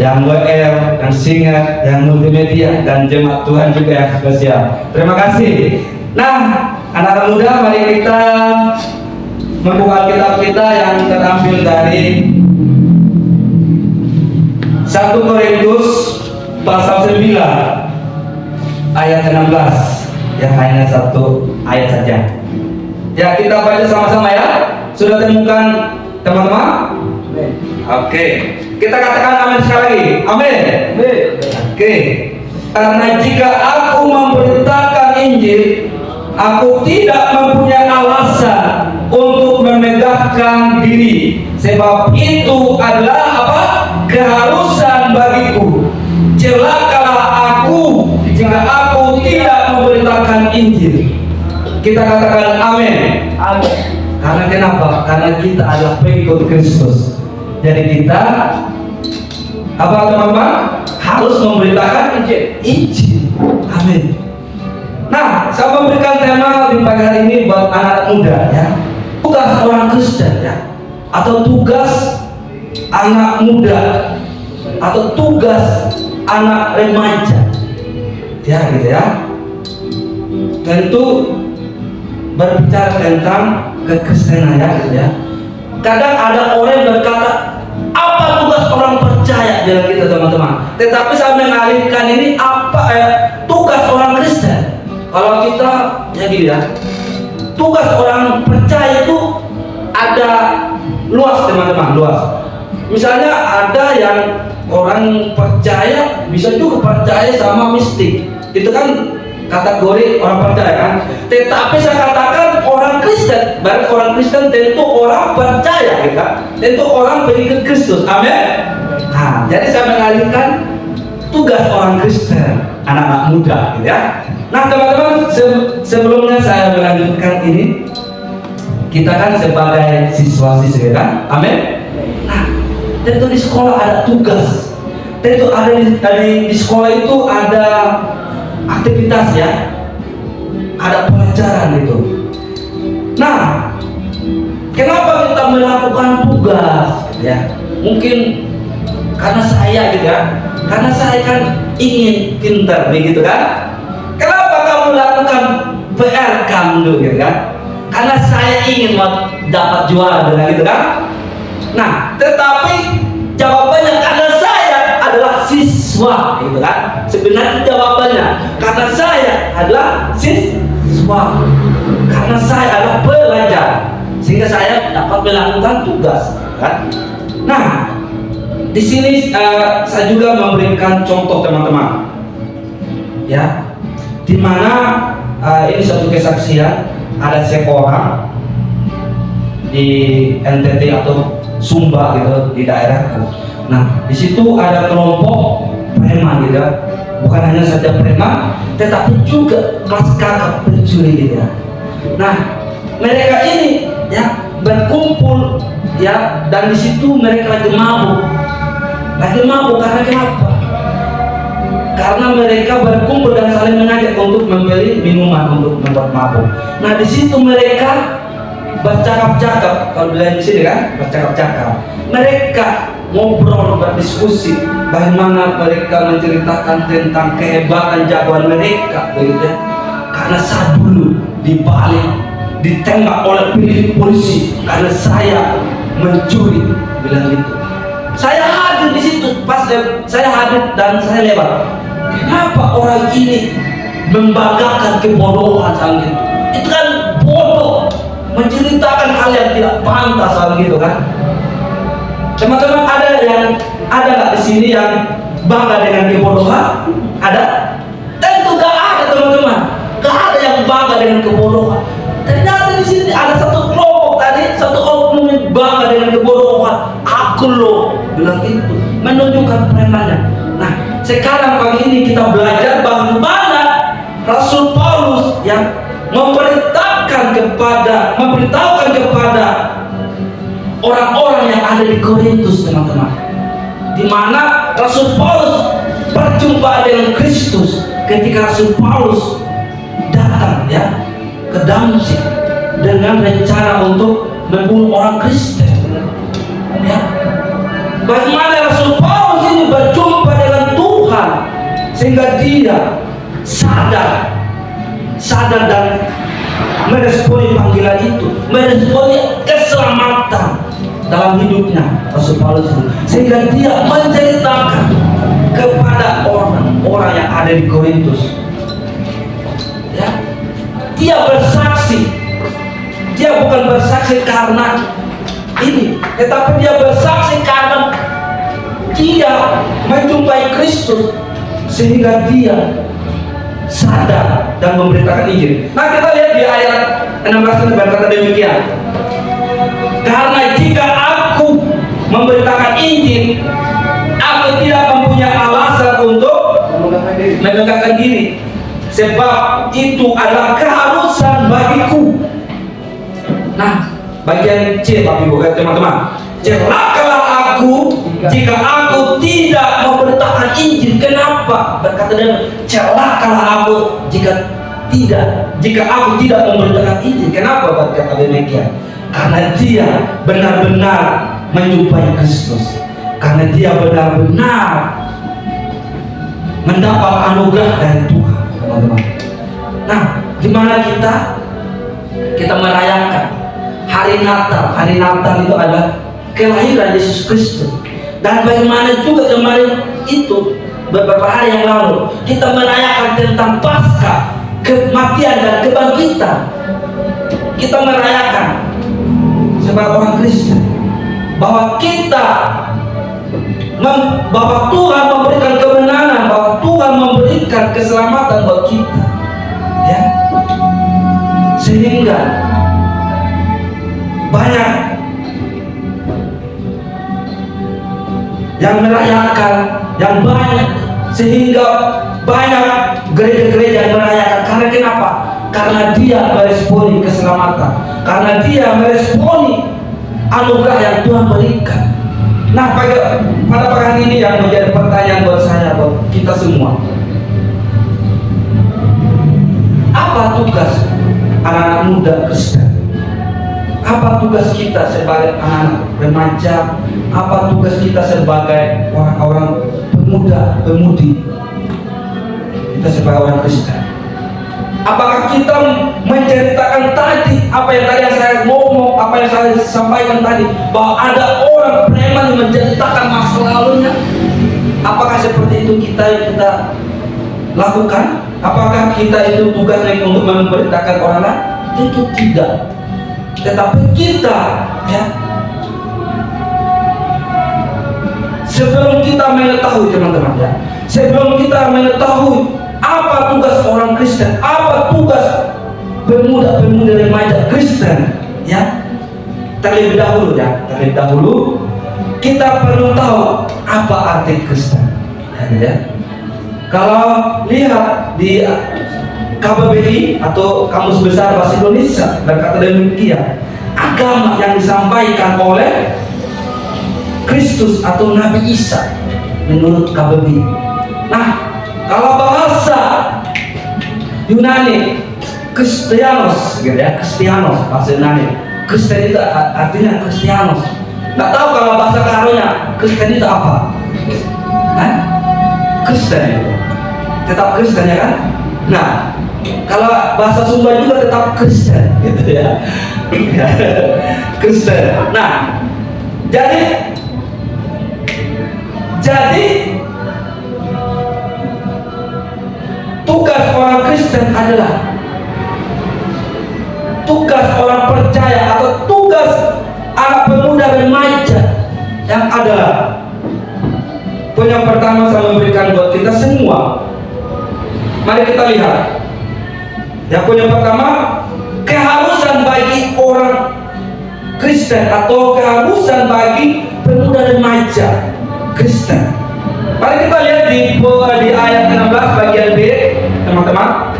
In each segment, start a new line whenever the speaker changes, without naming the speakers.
yang WL, yang Singer, yang multimedia, dan jemaat Tuhan juga yang spesial. Terima kasih. Nah, anak-anak muda, mari kita membuka kitab kita yang terambil dari 1 Korintus pasal 9 ayat 16. Ya, hanya satu ayat saja. Ya, kita baca sama-sama ya. Sudah temukan teman-teman? Oke. Kita katakan amin sekali lagi. Amin. Oke. Karena jika aku memberitakan Injil, aku tidak mempunyai alasan untuk memegahkan diri, sebab itu adalah apa? Keharusan bagiku. Celakalah aku jika aku tidak memberitakan Injil. Kita katakan amin.
Amin.
Karena kenapa? Karena kita adalah pengikut Kristus. Jadi kita apa teman-teman? Harus memberitakan Injil. Amin. Nah, saya memberikan tema di pagi hari ini buat anak muda ya. Tugas orang Kristen ya, atau tugas anak muda, atau tugas anak remaja. Ya gitu ya. Tentu berbicara tentang kekristenan ya gitu ya. Kadang ada orang yang berkata, apa tugas orang percaya dalam kita teman-teman? Tetapi saya mengalihkan ini apa tugas orang Kristen. Kalau kita ya gini ya, tugas orang percaya itu ada luas teman-teman, luas. Misalnya ada yang orang percaya bisa juga percaya sama mistik, itu kan kategori orang percaya kan. Tetapi saya katakan orang Kristen, berarti orang Kristen tentu orang percaya gitu kan, tentu orang pengikut Kristus. Amin. Nah, jadi saya mengalihkan tugas orang Kristen, anak-anak muda gitu ya. Nah teman-teman, sebelumnya saya melanjutkan ini, kita kan sebagai siswa-siswi kan, amin. Nah, tentu di sekolah ada tugas, tentu ada di sekolah itu ada aktivitas ya, ada pelajaran itu. Nah, kenapa kita melakukan tugas ya? Mungkin karena saya gitu ya, karena saya kan ingin pintar begitu kan. Kenapa kamu lakukan PR kamu gitu kan? Karena saya ingin dapat juara dengan gitu kan. Nah, tetapi jawabannya karena saya adalah siswa gitu kan. Sebenarnya jawabannya karena saya adalah siswa, karena saya adalah pelajar, sehingga saya dapat melakukan tugas kan. Nah, di sini saya juga memberikan contoh teman-teman ya, di mana ini satu kesaksian. Ada seorang di NTT atau Sumba gitu di daerahku. Nah, di situ ada kelompok preman gitu, bukan hanya saja preman, tetapi juga kelas kakap pencuri gitu ya. Nah, mereka ini ya berkumpul ya, dan di situ mereka lagi mabuk karena kenapa? Karena mereka berkumpul dan saling mengajak untuk membeli minuman untuk membuat mabuk. Nah, di situ mereka bercakap-cakap, kalau bilang di sini kan, bercakap-cakap. Mereka ngobrol, berdiskusi, bagaimana mereka menceritakan tentang kehebatan jagoan mereka, begitu ya. Karena saya dulu dibalik, ditembak oleh polisi karena saya mencuri, bilang gitu. Saya hadir di situ, pas saya hadir dan saya lewat. Kenapa orang ini membanggakan kebodohan gitu? Itu kan bodoh, menceritakan hal yang tidak pantas gitu kan. Teman-teman, ada nggak di sini yang bangga dengan kebodohan? Ada? Tentu nggak ada teman-teman. Nggak ada yang bangga dengan kebodohan. Ternyata di sini ada satu kelompok tadi, satu oknum yang bangga dengan kebodohan. Aku loh, bilang itu, menunjukkan premannya. Nah, sekarang pagi ini kita belajar bagaimana Rasul Paulus yang memberitahukan kepada orang-orang yang ada di Korintus, teman-teman, di mana Rasul Paulus berjumpa dengan Kristus ketika Rasul Paulus datang ya ke Damsyik dengan rencana untuk membunuh orang Kristen ya. Bagaimana Rasul Paulus ini berjumpa sehingga dia sadar dan meresponi panggilan itu, meresponi keselamatan dalam hidupnya Rasul Paulus, sehingga dia menceritakan kepada orang-orang yang ada di Korintus. Ya, dia bersaksi. Dia bukan bersaksi karena ini, tetapi dia bersaksi karena dia menjumpai Kristus, sehingga dia sadar dan memberitakan Injil. Nah, kita lihat di ayat 16 berkata demikian, karena jika aku memberitakan Injil, aku tidak mempunyai alasan untuk megangkan diri, sebab itu adalah keharusan bagiku. Nah, bagian C, Bapak Ibu, teman-teman, celakalah aku jika aku tidak memberitakan Injil. Kenapa? Berkata dia, celakalah aku jika aku tidak memberitakan Injil. Kenapa berkata demikian? Karena dia benar-benar menjumpai Kristus, karena dia benar-benar mendapat anugerah dari Tuhan, teman-teman. Nah, gimana kita merayakan hari Natal? Hari Natal itu adalah kelahiran Yesus Kristus. Dan bagaimana juga kemarin itu, beberapa hari yang lalu, kita merayakan tentang Paskah, kematian dan kebangkitan. Kita merayakan sebagai orang Kristen bahwa bahwa Tuhan memberikan kemenangan, bahwa Tuhan memberikan keselamatan buat kita, ya. Sehingga banyak yang merayakan, yang banyak, sehingga banyak gereja-gereja yang merayakan. Karena kenapa? Karena dia meresponi keselamatan, karena dia meresponi anugerah yang Tuhan berikan. Nah, pada pagi ini yang menjadi pertanyaan buat saya, buat kita semua, apa tugas anak-anak muda Kristen? Apa tugas kita sebagai anak remaja? Apa tugas kita sebagai orang-orang pemuda, pemudi? Kita sebagai orang Kristen. Apakah kita menceritakan tadi apa yang tadi saya ngomong, apa yang saya sampaikan tadi, bahwa ada orang preman yang menceritakan masa lalunya? Apakah seperti itu kita lakukan? Apakah kita itu tugasnya untuk memberitakan orang lain? Tentu tidak. Tetapi kita, ya, sebelum kita mengetahui, teman-teman, ya, sebelum kita mengetahui apa tugas orang Kristen, apa tugas pemuda-pemudi remaja Kristen, ya, terlebih dahulu kita perlu tahu apa arti Kristen, ya. Kalau lihat di KBBI atau Kamus Besar Bahasa Indonesia berkata demikian, agama yang disampaikan oleh Kristus atau Nabi Isa menurut KBBI. Nah, kalau bahasa Yunani, Kristianos, gitu ya, Kristianos bahasa Yunani. Kristen itu artinya Kristianos. Nggak tahu kalau bahasa karunya Kristen itu apa? Hah? Kristen itu tetap Kristen, ya kan? Nah, kalau bahasa Sunda juga tetap Kristen, gitu ya. Kristen. Nah, jadi tugas orang Kristen adalah tugas orang percaya atau tugas anak pemuda remaja yang adalah poin yang pertama saya memberikan buat kita semua. Mari kita lihat. Yang poin yang pertama, keharusan bagi orang Kristen atau keharusan bagi pemuda remaja Kristen. Mari kita lihat di ayat 16 bagian B, teman-teman.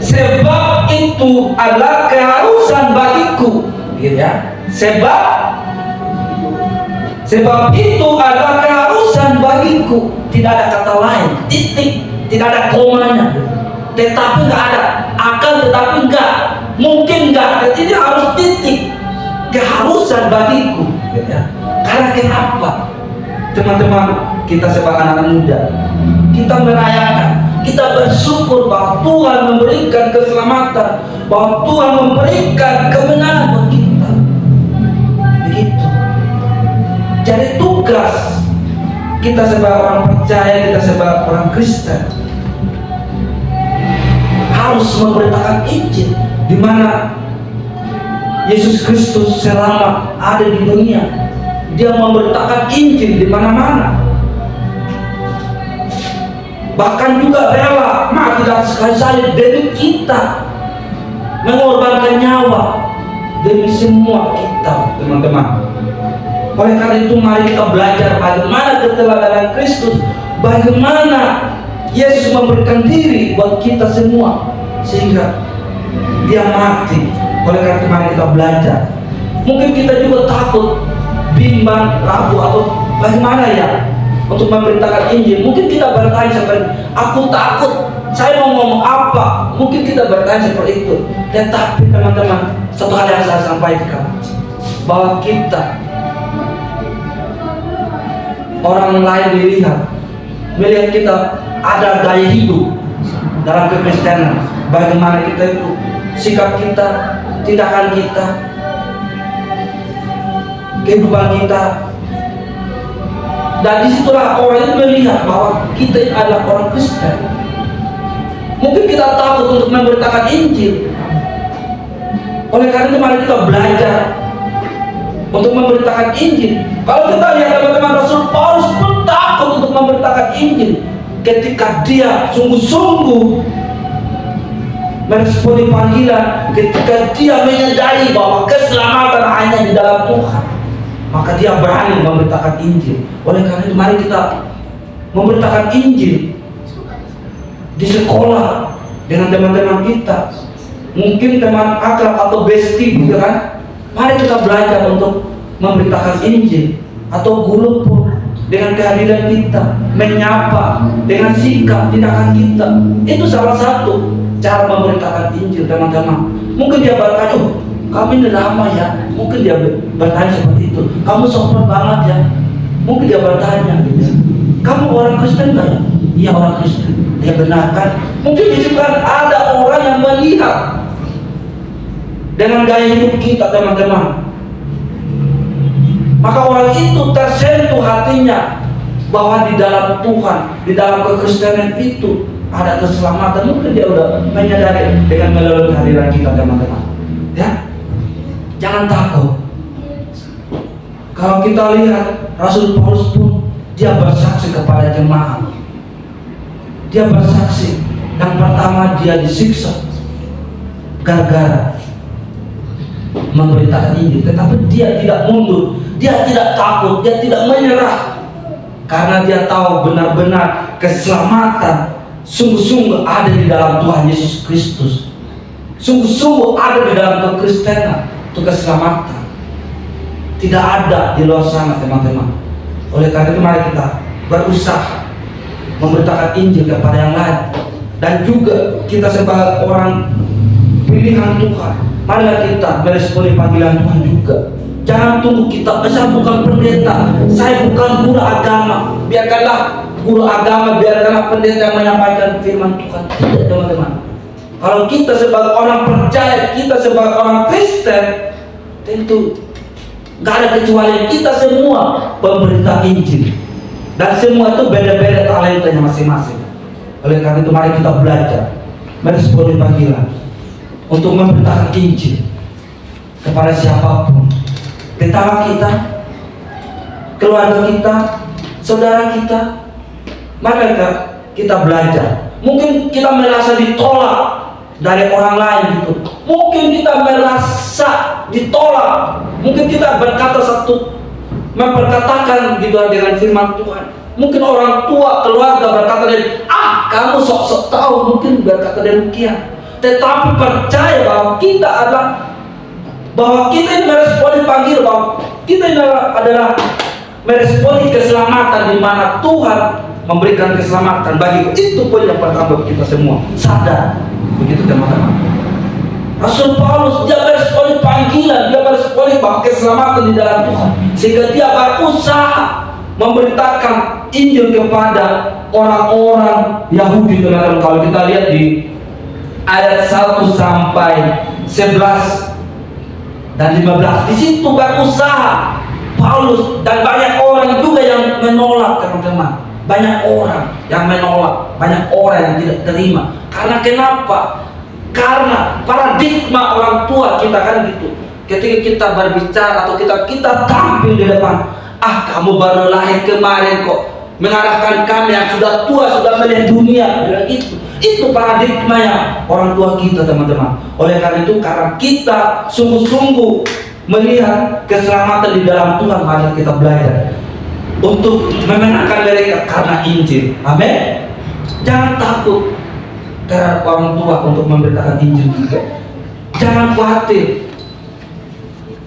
Sebab itu adalah keharusan bagiku, gitu ya. Sebab itu adalah keharusan bagiku. Tidak ada kata lain, titik, tidak ada komanya, tetapi nggak ada akan, tetapi nggak mungkin, nggak. Ini harus titik, keharusan bagiku, gitu ya. Karena kenapa, teman-teman? kita sebagai anak muda, kita merayakan, kita bersyukur bahwa Tuhan memberikan keselamatan, bahwa Tuhan memberikan kebenaran buat kita. Begitu. Jadi tugas kita sebagai orang percaya, kita sebagai orang Kristen harus memberitakan Injil, di mana Yesus Kristus selama ada di dunia, Dia memberitakan Injil di mana-mana. Bahkan juga rela mati dan sekali salib demi kita, mengorbankan nyawa demi semua kita, teman-teman. Oleh karena itu mari kita belajar bagaimana keteladanan Kristus, bagaimana Yesus memberikan diri buat kita semua sehingga Dia mati. Oleh karena itu mari kita belajar. Mungkin kita juga takut, bimbang, ragu atau bagaimana ya untuk memberitakan Injil. Mungkin kita bertanya seperti, aku takut, saya mau ngomong apa? Mungkin kita bertanya seperti itu. Tetapi teman-teman, satu hal yang saya sampaikan, bahwa kita orang lain melihat kita ada gaya hidup dalam kekristenan, bagaimana kita itu, sikap kita, tindakan kita, kehidupan kita, dan disitulah orang itu melihat bahwa kita adalah orang Kristen. Mungkin kita takut untuk memberitakan Injil. Oleh karena itu mari kita belajar untuk memberitakan Injil. Kalau kita lihat teman-teman, Rasul Paulus pun takut untuk memberitakan Injil ketika dia sungguh-sungguh meresponi panggilan, ketika dia menyadari bahwa keselamatan hanya di dalam Tuhan, maka dia berani memberitakan Injil. Oleh karena itu mari kita memberitakan Injil di sekolah dengan teman-teman kita, mungkin teman akrab atau bestie, gitu kan? Mari kita belajar untuk memberitakan Injil. Atau guru pun dengan kehadiran kita, menyapa dengan sikap tindakan kita, itu salah satu cara memberitakan Injil, teman-teman. Mungkin dia bertanya, oh, kamu ini lama ya. Mungkin dia bertanya seperti itu. Kamu sopan banget ya. Mungkin dia bertanya gitu. Kamu orang Kristen nggak ya? Iya, orang Kristen. Dia benar kan? Mungkin di situ kan ada orang yang melihat dengan gaya hidup kita, teman-teman. Maka orang itu tersentuh hatinya bahwa di dalam Tuhan, di dalam kekristenan itu ada keselamatan. Mungkin dia udah menyadari dengan melalui kehadiran kita, teman-teman. Ya, jangan takut. Kalau kita lihat Rasul Paulus pun dia bersaksi kepada jemaat. Dia bersaksi, yang pertama dia disiksa gara-gara memberitakan Injil, tetapi dia tidak mundur, dia tidak takut, dia tidak menyerah, karena dia tahu benar-benar keselamatan sungguh-sungguh ada di dalam Tuhan Yesus Kristus, sungguh-sungguh ada di dalam kekristenan. Itu keselamatan tidak ada di luar sana, teman-teman. Oleh karena itu mari kita berusaha memberitakan Injil kepada yang lain, dan juga kita sebagai orang pilihan Tuhan, marilah kita meresponi panggilan Tuhan juga. Jangan tunggu kita, saya bukan pendeta, saya bukan guru agama, biarkanlah guru agama, biarkanlah pendeta yang menyampaikan firman Tuhan. Tidak, teman-teman. Kalau kita sebagai orang percaya, kita sebagai orang Kristen, tentu gak ada kecuali kita semua pemberita Injil, dan semua itu beda-beda talentanya masing-masing. Oleh karena itu mari kita belajar meresponi panggilan untuk memberitakan Injil kepada siapapun, tetangga kita, keluarga kita, saudara kita. Mari kita belajar. Mungkin kita merasa ditolak dari orang lain gitu. Mungkin kita merasa ditolak. Mungkin kita memperkatakan gitu dengan firman Tuhan. Mungkin orang tua, keluarga berkata, kamu sok-sok tahu, mungkin berkata demikian. Tetapi percaya bahwa kita ini meresponi panggilan, bahwa kita ini adalah meresponi keselamatan, di mana Tuhan memberikan keselamatan bagi kita. Itu pun yang pertama kita semua sadar. Begitu, teman-teman. Rasul Paulus dia meresponi panggilan, dia meresponi bahwa keselamatan di dalam Tuhan, sehingga dia berusaha memberitakan Injil kepada orang-orang Yahudi, teman-teman. Kalau kita lihat di ayat 1 sampai 11 dan 15, di situ berusaha Paulus, dan banyak orang juga yang menolak, teman-teman. Banyak orang yang menolak, banyak orang yang tidak terima. Karena kenapa? Karena paradigma orang tua kita kan gitu. Ketika kita berbicara atau kita tampil di depan, kamu baru lahir kemarin kok, mengarahkan kami yang sudah tua, sudah melihat dunia, bilang gitu. Itu paradigmanya orang tua kita, teman-teman. Oleh karena itu, karena kita sungguh-sungguh melihat keselamatan di dalam Tuhan, mari kita belajar untuk memenangkan mereka karena Injil. Amin. Jangan takut terhadap orang tua untuk memberitakan Injil juga. Jangan khawatir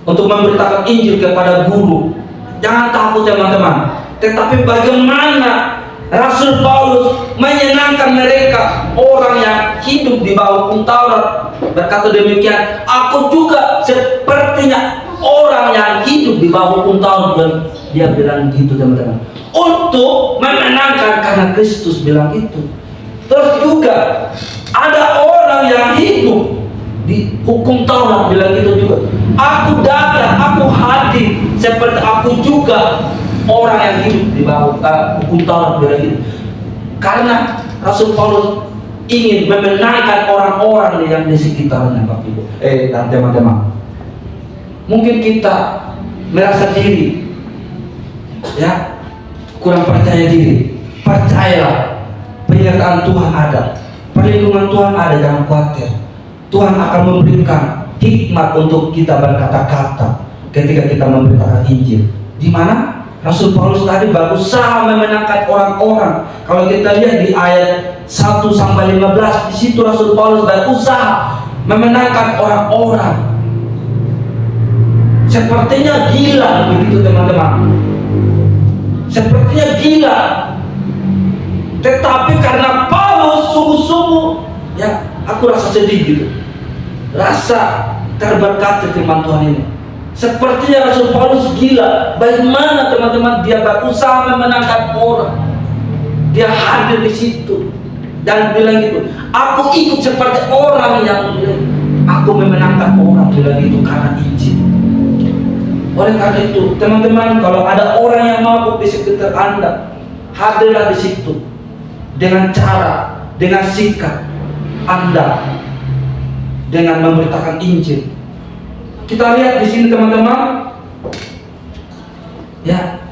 untuk memberitakan Injil kepada guru. Jangan takut, teman-teman. Tetapi bagaimana Rasul Paulus menyenangkan mereka, orang yang hidup di bawah hukum Taurat, berkata demikian, aku juga sepertinya orang yang hidup di bawah hukum Taurat. Dan dia bilang gitu, teman-teman, untuk memenangkan karena Kristus bilang itu. Terus juga ada orang yang hidup di hukum Taurat bilang gitu juga, aku datang, aku hadir seperti aku juga orang yang hidup di bawah hukum Taurat bilang gitu. Karena Rasul Paulus ingin memenangkan orang-orang yang di sekitarnya, Bapak Ibu dan teman-teman. Mungkin kita merasa diri ya kurang percaya diri. Percayalah, penyertaan Tuhan ada, perlindungan Tuhan ada, jangan khawatir. Tuhan akan memberikan hikmat untuk kita berkata-kata ketika kita memberitakan Injil. Di mana Rasul Paulus tadi berusaha memenangkan orang-orang. Kalau kita lihat di ayat 1 sampai 15, di situ Rasul Paulus berusaha memenangkan orang-orang. Sepertinya gila begitu, teman-teman. Sepertinya gila. Tetapi karena Paulus sungguh-sungguh, ya, aku rasa sedih gitu. Rasa terberkati firman Tuhan ini. Sepertinya Rasul Paulus gila. Bagaimana, teman-teman, dia berusaha memenangkan orang. Dia hadir di situ dan bilang gitu, aku ikut seperti orang yang aku memenangkan orang, bilang gitu karena Injil. Oleh karena itu, teman-teman, kalau ada orang yang mabuk di sekitar Anda, hadirlah di situ dengan cara, dengan sikap Anda, dengan memberitakan Injil. Kita lihat di sini, teman-teman, ya,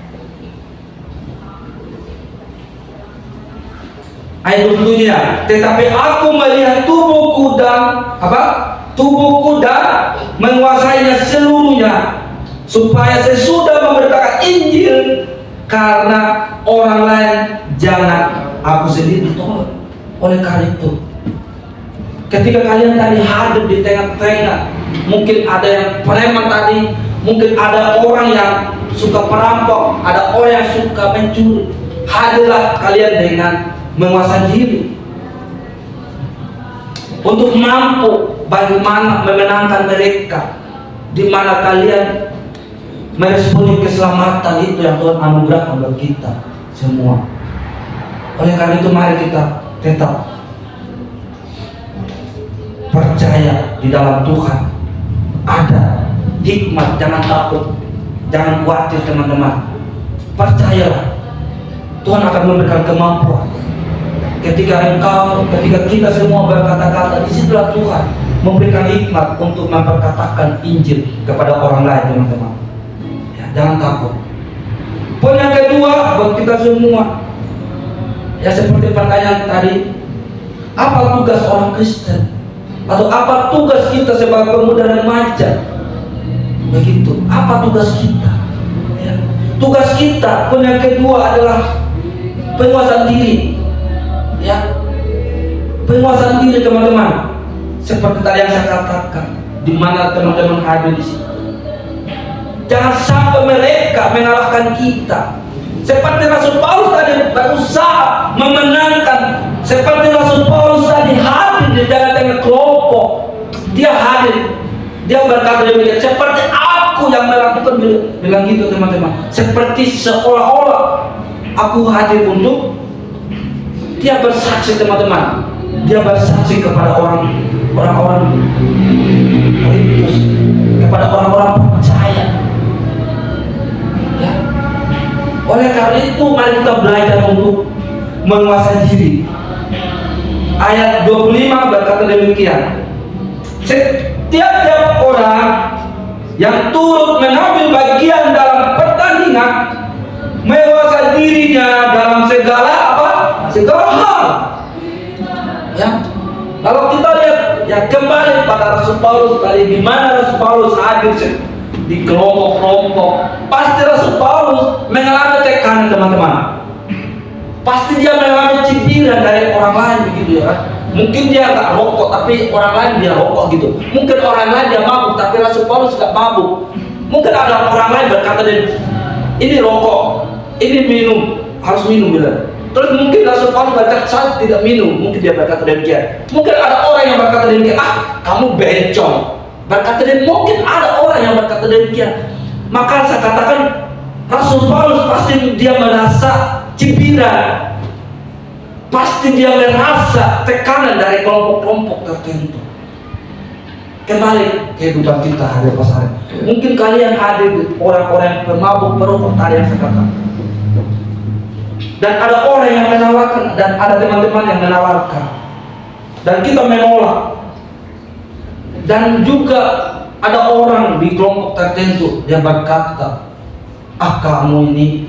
ayat 27-nya. Tetapi aku melihat tubuhku dan tubuhku dan menguasainya seluruhnya, supaya sesudah memberitakan Injil karena orang lain, jangan aku sendiri ditolak. Oleh karena itu, ketika kalian tadi hadir di tengah-tengah, mungkin ada yang preman tadi, mungkin ada orang yang suka perampok, ada orang yang suka mencuri. Hadirlah kalian dengan menguasai diri untuk mampu bagaimana memenangkan mereka, di mana kalian meresponi keselamatan itu yang Tuhan anugerahkan bagi kita semua. Oleh karena itu, mari kita tetap percaya di dalam Tuhan. Ada hikmat, jangan takut, jangan khawatir, teman-teman. Percayalah, Tuhan akan memberikan kemampuan. Ketika kita semua berkata-kata, disitulah Tuhan memberikan hikmat untuk memperkatakan Injil kepada orang lain, teman-teman. Ya, jangan takut. Poin yang kedua buat kita semua, ya, seperti pertanyaan tadi, apa tugas orang Kristen? Atau apa tugas kita sebagai pemuda dan remaja? Begitu, apa tugas kita? Ya. Tugas kita, poin yang kedua adalah penguasaan diri. Ya, penguasaan diri, teman-teman. Seperti tadi yang saya katakan, di mana teman-teman hadir di situ. Jangan sampai mereka mengalahkan kita. Seperti Rasul Paulus tadi berusaha memenangkan, seperti Rasul Paulus tadi hadir di tengah-tengah kelompok. Dia hadir, dia berkata demikian, seperti aku aku yang melakukan, bilang gitu teman-teman. Seperti seolah-olah aku hadir untuk dia bersaksi teman-teman. Dia bersaksi kepada orang-orang Korintus, kepada orang-orang percaya. Ya. Oleh karena itu mari kita belajar untuk menguasai diri. Ayat 25 berkata demikian. Setiap orang yang turut mengambil bagian dalam pertandingan menguasai dirinya dalam segala segala hal. Ya. Kalau kita lihat ya kembali pada Rasul Paulus tadi, di mana Rasul Paulus hadir di kelompok-kelompok, pasti Rasul Paulus mengalami tekanan teman-teman. Pasti dia mengalami cibiran dari orang lain begitu ya kan. Mungkin dia nggak rokok tapi orang lain dia rokok gitu. Mungkin orang lain dia mabuk tapi Rasul Paulus nggak mabuk. Mungkin ada orang lain berkata ini rokok, ini minum, harus minum bilang. Terus mungkin Rasul Paulus berkata saya tidak minum, mungkin dia berkata demikian. Mungkin ada orang yang berkata demikian, kamu bencong. Berkata demikian, mungkin ada orang yang berkata demikian. Maka saya katakan Rasul Paulus pasti dia merasa cibiran, pasti dia merasa tekanan dari kelompok-kelompok tertentu. Kembali kehidupan kita hari pasar. Mungkin kalian hadir orang-orang pemabuk, perokok tadi yang saya katakan. Dan ada orang yang menawarkan, dan ada teman-teman yang menawarkan, dan kita menolak. Dan juga ada orang di kelompok tertentu yang berkata, kamu ini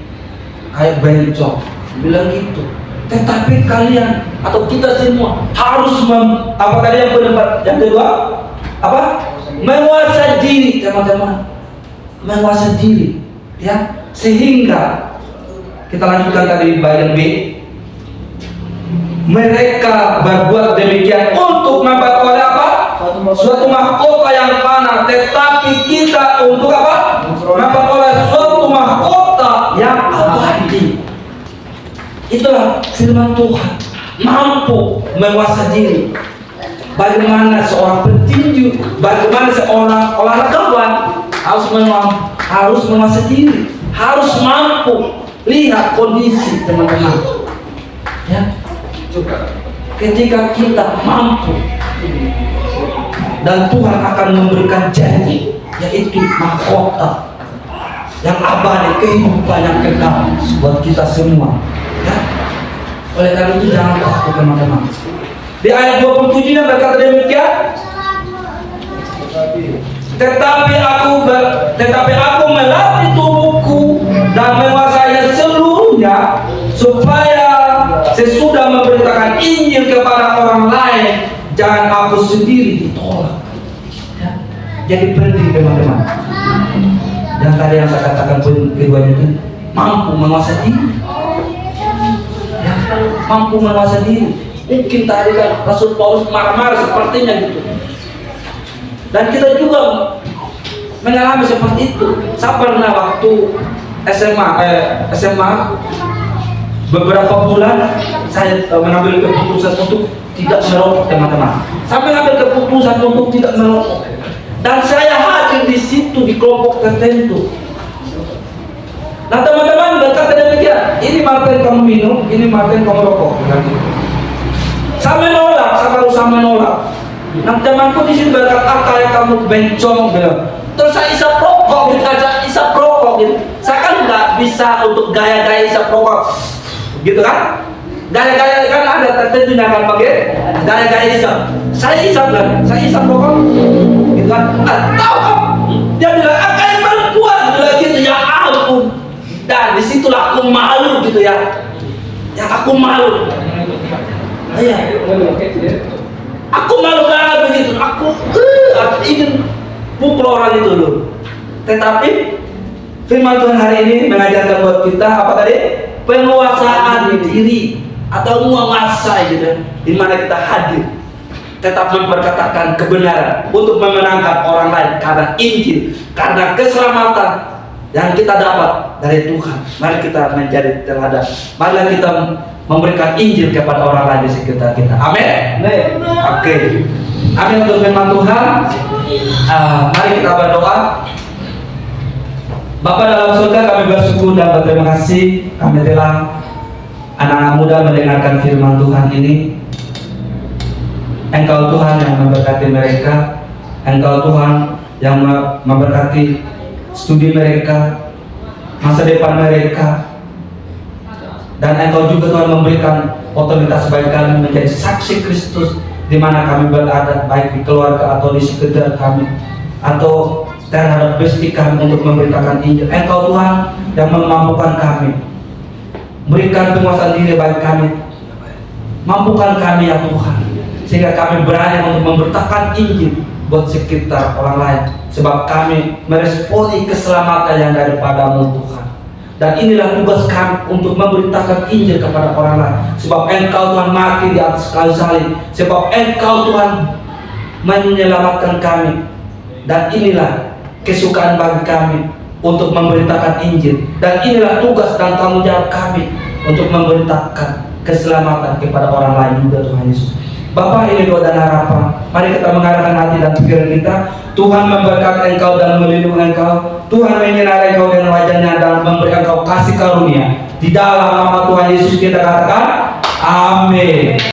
kayak bencong, bilang gitu. Tetapi kalian atau kita semua harus apa tadi yang kedua menguasai diri teman-teman, menguasai diri ya, sehingga kita lanjutkan tadi bagian B. Mereka berbuat demikian untuk memperoleh suatu mahkota yang fana, tetapi kita untuk memperoleh suatu mahkota yang abadi. Itulah firman Tuhan, mampu menguasai diri. Bagaimana seorang petinju, bagaimana seorang olahragawan harus menguasai diri, harus mampu lihat kondisi teman-teman. Ya, ketika kita mampu, dan Tuhan akan memberikan janji, yaitu mahkota yang abadi, kehidupan yang kekal buat kita semua. Ya. Oleh karena itu jangan takut teman-teman. Di ayat 27 berkata demikian. Tetapi aku melatih tubuhku dan menguasainya seluruhnya, supaya sesudah memberitakan Injil kepada orang lain, jangan aku sendiri ditolak. Ya. Jadi penting teman-teman. Dan tadi yang saya katakan poin keduanya itu mampu menguasai diri. Ya, mampu menguasai diri. Mungkin tadi kan Rasul Paulus marah-marah sepertinya gitu. Dan kita juga mengalami seperti itu. Saya pernah waktu SMA beberapa bulan saya mengambil keputusan untuk tidak merokok teman-teman. Saya mengambil keputusan untuk tidak merokok. Dan saya hadir di situ di kelompok tertentu. Nah teman-teman berkata demikian, ini Martin kamu minum, ini Martin kamu rokok. Saya menolak, saya berusaha menolak. Nah temanku di sini berkata, kayak kamu bencong bilang. Terus saya isap rokok gitu aja, isap rokok gitu. Saya kan nggak bisa untuk gaya-gaya isap rokok, gitu kan? Gaya-gaya kan ada tertentu yang akan pakai gaya-gaya isap. Saya isap kan, saya isap rokok, gitu kan? Tahu kan? Dia bilang, kayak perempuan bilang gitu, ya ampun. Dan disitulah aku malu gitu ya. Ya aku malu. Iya. Aku malu banget begitu. Aku ingin pukul orang itu loh. Tetapi firman Tuhan hari ini mengajarkan buat kita apa tadi? Penguasaan diri atau menguasai gitu. Di mana kita hadir tetap memperkatakan kebenaran untuk memenangkan orang lain karena Injil, karena keselamatan yang kita dapat dari Tuhan. Mari kita menjadi teladan. Mari kita memberikan Injil kepada orang lain di sekitar kita. Amin. Oke. Amin untuk firman Tuhan. Mari kita berdoa. Bapa dalam surga, kami bersyukur dan berterima kasih kami telah anak-anak muda mendengarkan firman Tuhan ini. Engkau Tuhan yang memberkati mereka, Engkau Tuhan yang memberkati studi mereka, masa depan mereka, dan Engkau juga Tuhan memberikan otoritas bagi kami menjadi saksi Kristus di mana kami berada, baik di keluarga atau di sekitar kami atau terhadap besti kami untuk memberitakan Injil. Engkau Tuhan yang memampukan kami, berikan penguasaan diri bagi kami, mampukan kami ya Tuhan, sehingga kami berani untuk memberitakan Injil buat sekitar orang lain, sebab kami meresponi keselamatan yang daripadamu Tuhan. Dan inilah tugas kami untuk memberitakan Injil kepada orang lain, sebab Engkau Tuhan mati di atas kayu salib, sebab Engkau Tuhan menyelamatkan kami. Dan inilah kesukaan bagi kami untuk memberitakan Injil, dan inilah tugas dan tanggung jawab kami untuk memberitakan keselamatan kepada orang lain juga Tuhan Yesus. Bapa, ini doa dan harapan. Mari kita mengarahkan hati dan pikiran kita. Tuhan memberkati Engkau dan melindungi Engkau. Tuhan menyinari Engkau dengan wajahnya dan memberi Engkau kasih karunia. Di dalam nama Tuhan Yesus kita katakan, amin.